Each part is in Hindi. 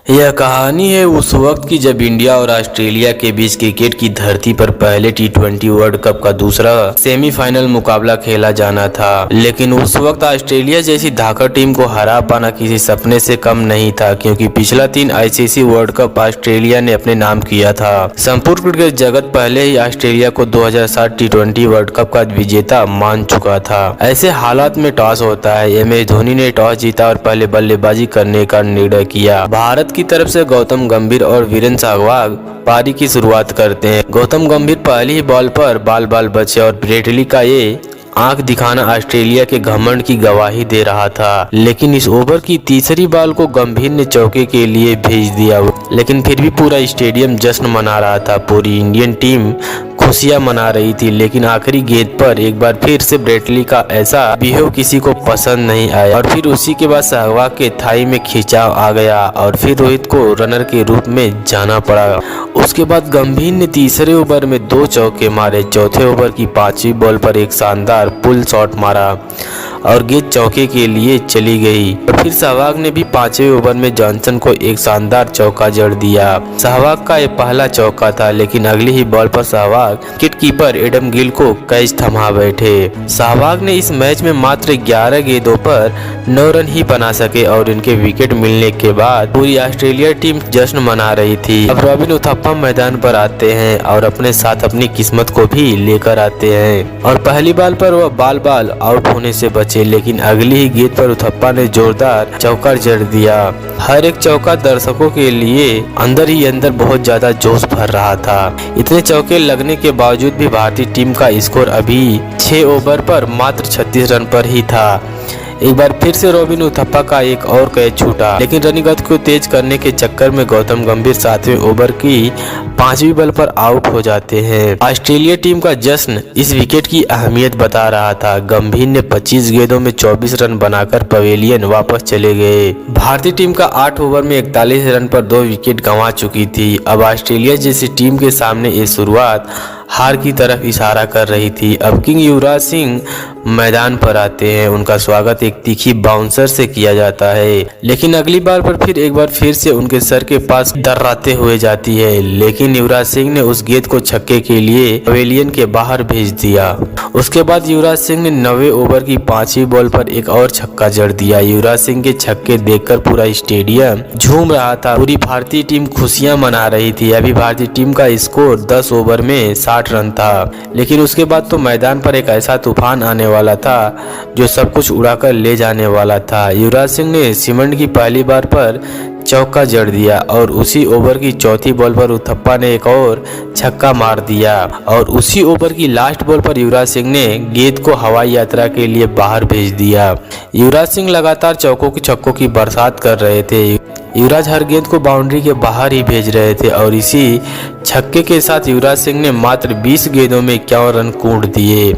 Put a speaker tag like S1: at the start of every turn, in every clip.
S1: यह कहानी है उस वक्त की जब इंडिया और ऑस्ट्रेलिया के बीच क्रिकेट की धरती पर पहले टी20 वर्ल्ड कप का दूसरा सेमीफाइनल मुकाबला खेला जाना था। लेकिन उस वक्त ऑस्ट्रेलिया जैसी धाकड़ टीम को हरा पाना किसी सपने से कम नहीं था, क्योंकि पिछला 3 आईसीसी वर्ल्ड कप ऑस्ट्रेलिया ने अपने नाम किया था। संपूर्ण क्रिकेट जगत पहले ही ऑस्ट्रेलिया को 2007 टी20 वर्ल्ड कप का विजेता मान चुका था। ऐसे हालात में टॉस होता है। MS धोनी ने टॉस जीता और पहले बल्लेबाजी करने का निर्णय किया। भारत की तरफ से गौतम गंभीर और वीरेंद्र सहवाग पारी की शुरुआत करते हैं। गौतम गंभीर पहली ही बॉल पर बाल बचे और ब्रेटली का ये आंख दिखाना ऑस्ट्रेलिया के घमंड की गवाही दे रहा था। लेकिन इस ओवर की तीसरी बॉल को गंभीर ने चौके के लिए भेज दिया, लेकिन फिर भी पूरा स्टेडियम जश्न मना रहा था। पूरी इंडियन टीम खुशियां मना रही थी। लेकिन आखिरी गेंद पर एक बार फिर से ब्रेटली का ऐसा बिहेव किसी को पसंद नहीं आया और फिर उसी के बाद सहवाग के थाई में खिंचाव आ गया और फिर रोहित को रनर के रूप में जाना पड़ा। उसके बाद गंभीर ने तीसरे ओवर में 2 चौके मारे। चौथे ओवर की 5वीं बॉल पर एक शानदार पुल शॉट मारा और गेंद चौके के लिए चली गई। और फिर सहवाग ने भी 5वें ओवर में जॉनसन को एक शानदार चौका जड़ दिया। सहवाग का यह पहला चौका था, लेकिन अगली ही बॉल पर Sehwag wicket keeper Adam Gill को कैच थमा बैठे। सहवाग ने इस मैच में मात्र 11 गेंदों पर 9 रन ही बना सके और इनके विकेट मिलने के बाद पूरी ऑस्ट्रेलिया टीम जश्न मना रही थी। अब रॉबिन उथप्पा मैदान पर आते हैं और अपने साथ अपनी किस्मत को भी लेकर आते हैं और पहली बॉल पर वह बाल आउट होने से बचे, लेकिन अगली ही गेंद पर उथप्पा ने जोरदार चौका जड़ दिया। हर एक चौका दर्शकों के लिए अंदर ही अंदर बहुत ज्यादा जोश भर रहा था। इतने चौके लगने के बावजूद भी भारतीय टीम का स्कोर अभी 6 ओवर पर मात्र 36 रन पर ही था। एक बार फिर से रॉबिन उथप्पा का एक और कैच छूटा, लेकिन रनिंग गति को तेज करने के चक्कर में गौतम गंभीर 7वें ओवर की 5वीं बॉल पर आउट हो जाते हैं। ऑस्ट्रेलिया टीम का जश्न इस विकेट की अहमियत बता रहा था। गंभीर ने 25 गेंदों में 24 रन बनाकर पवेलियन वापस चले गए। भारतीय टीम का 8 ओवर में 41 रन पर 2 विकेट गंवा चुकी थी। अब ऑस्ट्रेलिया जैसी टीम के सामने ये शुरुआत हार की तरफ इशारा कर रही थी। अब किंग युवराज सिंह मैदान पर आते हैं। उनका स्वागत एक तीखी बाउंसर से किया जाता है, लेकिन अगली बार पर फिर एक बार फिर से उनके सर के पास डर्राते हुए जाती है। लेकिन युवराज सिंह ने उस गेंद को छक्के के लिए पवेलियन के बाहर भेज दिया। उसके बाद युवराज सिंह ने 9वें ओवर की 5वीं बॉल पर एक और छक्का जड़ दिया। युवराज सिंह के छक्के देखकर पूरा स्टेडियम झूम रहा था। पूरी भारतीय टीम खुशियां मना रही थी। अभी भारतीय टीम का स्कोर 10 ओवर में 60 रन था, लेकिन उसके बाद तो मैदान पर एक ऐसा तूफान आने वाला था जो सब कुछ उड़ाकर ले जाने वाला था। युवराज सिंह ने सीमंड की पहली बार पर चौका जड़ दिया और उसी ओवर की 4थी बॉल पर उथप्पा ने एक और छक्का मार दिया और उसी ओवर की लास्ट बॉल पर युवराज सिंह ने गेंद को हवाई यात्रा के लिए बाहर भेज दिया। युवराज सिंह लगातार चौकों की छक्कों की बरसात कर रहे थे। युवराज हर गेंद को बाउंड्री के बाहर ही भेज रहे थे और इसी छक्के के साथ युवराज सिंह ने मात्र 20 गेंदों में 51 रन कूट दिए।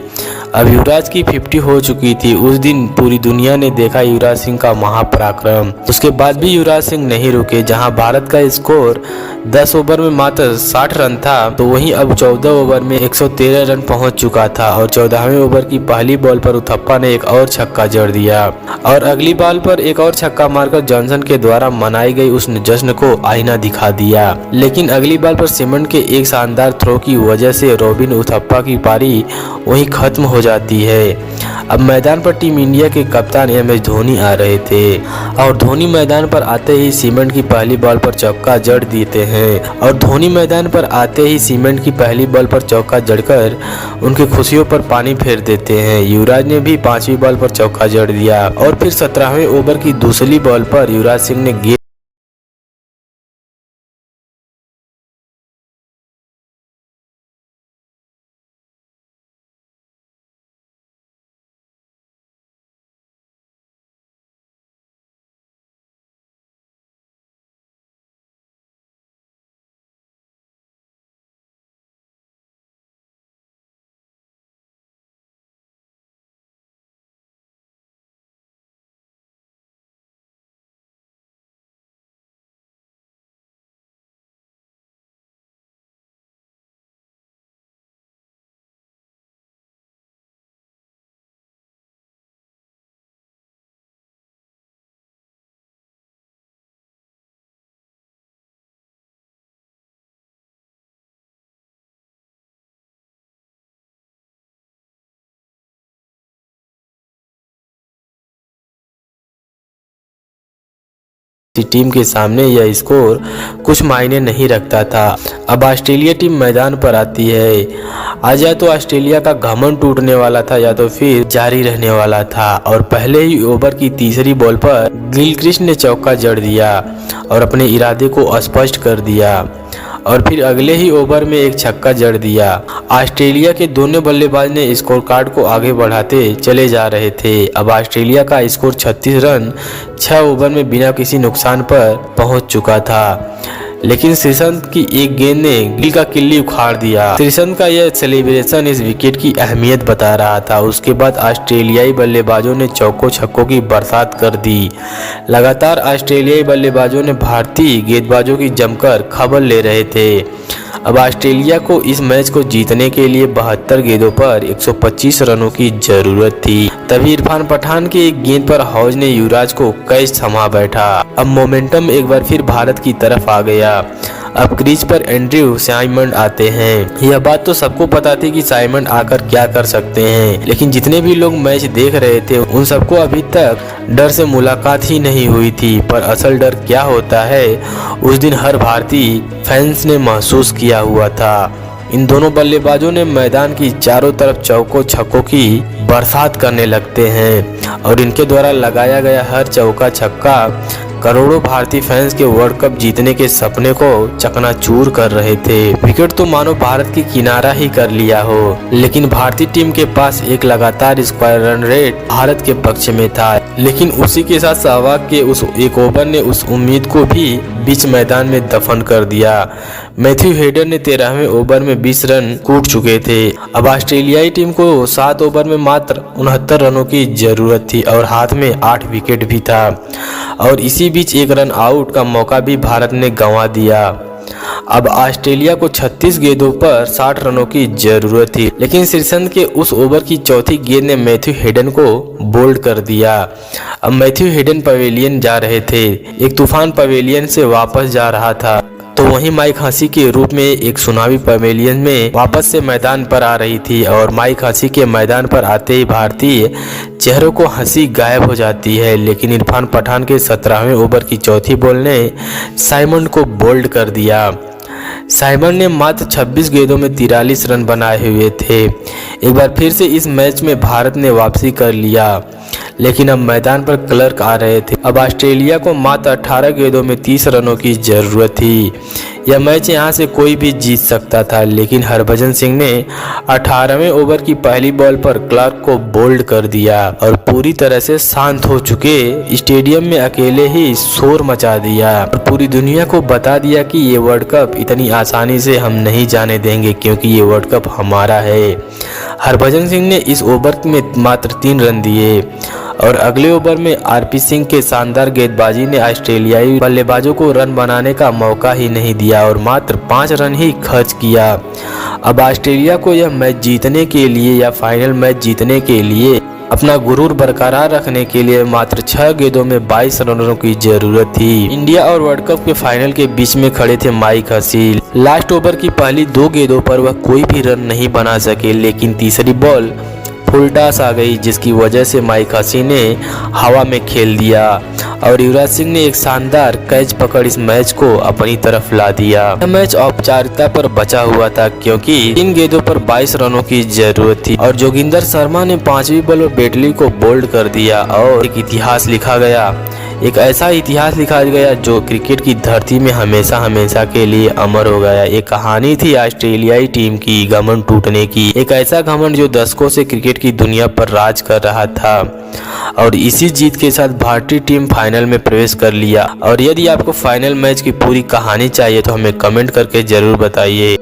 S1: अब युवराज की 50 हो चुकी थी। उस दिन पूरी दुनिया ने देखा युवराज सिंह का महापराक्रम। उसके बाद भी युवराज सिंह नहीं रुके। जहां भारत का स्कोर 10 ओवर में मात्र 60 रन था, तो वहीं अब 14 ओवर में 113 रन पहुंच चुका था और 14वें ओवर की पहली बॉल पर उथप्पा ने एक और छक्का जड़ दिया और अगली बॉल पर एक और छक्का मारकर जॉनसन के द्वारा मनाई गई उस जश्न को आईना दिखा दिया। लेकिन अगली बॉल पर सीमंड के एक शानदार थ्रो की वजह से रॉबिन उथप्पा की पारी वहीं खत्म हो जाती है। अब मैदान पर टीम इंडिया के कप्तान MS धोनी आ रहे थे और धोनी मैदान पर आते ही सीमेंट की पहली बॉल पर चौका जड़ देते हैं और धोनी मैदान पर आते ही सीमेंट की पहली बॉल पर चौका जड़कर उनकी खुशियों पर पानी फेर देते हैं। युवराज ने भी 5वीं बॉल पर चौका जड़ दिया और फिर 17वें ओवर की दूसरी बॉल पर युवराज सिंह ने टीम के सामने यह स्कोर कुछ मायने नहीं रखता था। अब ऑस्ट्रेलिया टीम मैदान पर आती है। आज या तो ऑस्ट्रेलिया का घमंड टूटने वाला था या तो फिर जारी रहने वाला था, और पहले ही ओवर की तीसरी बॉल पर गिलक्रिस्ट ने चौका जड़ दिया और अपने इरादे को स्पष्ट कर दिया, और फिर अगले ही ओवर में एक छक्का जड़ दिया। ऑस्ट्रेलिया के दोनों बल्लेबाज ने स्कोर कार्ड को आगे बढ़ाते चले जा रहे थे। अब ऑस्ट्रेलिया का स्कोर 36 रन 6 ओवर में बिना किसी नुकसान पर पहुंच चुका था, लेकिन श्रीसंत की एक गेंद ने गिल का किल्ली उखाड़ दिया। श्रीसंत का यह सेलिब्रेशन इस विकेट की अहमियत बता रहा था। उसके बाद ऑस्ट्रेलियाई बल्लेबाजों ने चौकों छक्कों की बरसात कर दी। लगातार ऑस्ट्रेलियाई बल्लेबाजों ने भारतीय गेंदबाजों की जमकर खबर ले रहे थे। अब ऑस्ट्रेलिया को इस मैच को जीतने के लिए 72 गेंदों पर 125 रनों की जरूरत थी। तभी इरफान पठान की एक गेंद पर हौज ने युवराज को कैच थमा बैठा। अब मोमेंटम एक बार फिर भारत की तरफ आ गया। अब क्रीज पर एंड्रयू साइमंड आते हैं। यह बात तो सबको पता थी कि साइमंड आकर क्या कर सकते हैं, लेकिन जितने भी लोग मैच देख रहे थे उन सबको अभी तक डर से मुलाकात ही नहीं हुई थी। पर असल डर क्या होता है उस दिन हर भारतीय फैंस ने महसूस किया हुआ था। इन दोनों बल्लेबाजों ने मैदान की चारों तरफ चौकों छक्कों की बरसात करने लगते हैं, और इनके द्वारा लगाया गया हर चौका छक्का करोड़ों भारतीय फैंस के वर्ल्ड कप जीतने के सपने को चकनाचूर कर रहे थे। विकेट तो मानो भारत की किनारा ही कर लिया हो, लेकिन भारतीय टीम के पास एक लगातार स्क्वायर रन रेट भारत के पक्ष में था। लेकिन उसी के साथ सहवाग के उस एक ओवर ने उस उम्मीद को भी बीच मैदान में दफन कर दिया। मैथ्यू हेडन ने 13वें ओवर में 20 रन कूट चुके थे। अब ऑस्ट्रेलियाई टीम को 7 ओवर में मात्र 69 रनों की जरूरत थी और हाथ में 8 विकेट भी था, और इसी बीच एक रन आउट का मौका भी भारत ने गंवा दिया। अब ऑस्ट्रेलिया को 36 गेंदों पर 60 रनों की जरूरत थी, लेकिन श्रीसंत के उस ओवर की चौथी गेंद ने मैथ्यू हेडन को बोल्ड कर दिया। अब मैथ्यू हेडन पवेलियन जा रहे थे। एक तूफान पवेलियन से वापस जा रहा था, तो वहीं माइक हसी के रूप में एक सुनामी पवेलियन में वापस से मैदान पर आ रही थी, और माइक हसी के मैदान पर आते ही भारतीय चेहरों को हंसी गायब हो जाती है। लेकिन इरफान पठान के 17वें ओवर की चौथी बॉल ने साइमंड को बोल्ड कर दिया। साइमंड ने मात्र 26 गेंदों में 43 रन बनाए हुए थे। एक बार फिर से इस मैच में भारत ने वापसी कर लिया, लेकिन अब मैदान पर क्लर्क आ रहे थे। अब ऑस्ट्रेलिया को मात्र 18 गेंदों में 30 रनों की जरूरत थी। यह मैच यहां से कोई भी जीत सकता था, लेकिन हरभजन सिंह ने 18वें ओवर की पहली बॉल पर क्लर्क को बोल्ड कर दिया और पूरी तरह से शांत हो चुके स्टेडियम में अकेले ही शोर मचा दिया और पूरी दुनिया को बता दिया कि ये वर्ल्ड कप इतनी आसानी से हम नहीं जाने देंगे, क्योंकि ये वर्ल्ड कप हमारा है। हरभजन सिंह ने इस ओवर में मात्र 3 रन दिए, और अगले ओवर में आरपी सिंह के शानदार गेंदबाजी ने ऑस्ट्रेलियाई बल्लेबाजों को रन बनाने का मौका ही नहीं दिया और मात्र 5 रन ही खर्च किया। अब ऑस्ट्रेलिया को यह मैच जीतने के लिए या फाइनल मैच जीतने के लिए अपना गुरूर बरकरार रखने के लिए मात्र 6 गेंदों में 22 रनों की जरूरत थी। इंडिया और वर्ल्ड कप के फाइनल के बीच में खड़े थे माइक हसी। लास्ट ओवर की पहली 2 गेंदों पर वह कोई भी रन नहीं बना सके, लेकिन तीसरी बॉल फुल टॉस आ गई, जिसकी वजह से माइक हसी ने हवा में खेल दिया और युवराज सिंह ने एक शानदार कैच पकड़ इस मैच को अपनी तरफ ला दिया। यह मैच औपचारिकता पर बचा हुआ था, क्योंकि 3 गेंदों पर 22 रनों की जरूरत थी और जोगिंदर शर्मा ने 5वीं बॉल पर बेटली को बोल्ड कर दिया और एक इतिहास लिखा गया। एक ऐसा इतिहास लिखा गया जो क्रिकेट की धरती में हमेशा हमेशा के लिए अमर हो गया। एक कहानी थी ऑस्ट्रेलियाई टीम की घमंड टूटने की, एक ऐसा घमंड जो दशकों से क्रिकेट की दुनिया पर राज कर रहा था, और इसी जीत के साथ भारतीय टीम फाइनल में प्रवेश कर लिया। और यदि आपको फाइनल मैच की पूरी कहानी चाहिए तो हमें कमेंट करके जरूर बताइए।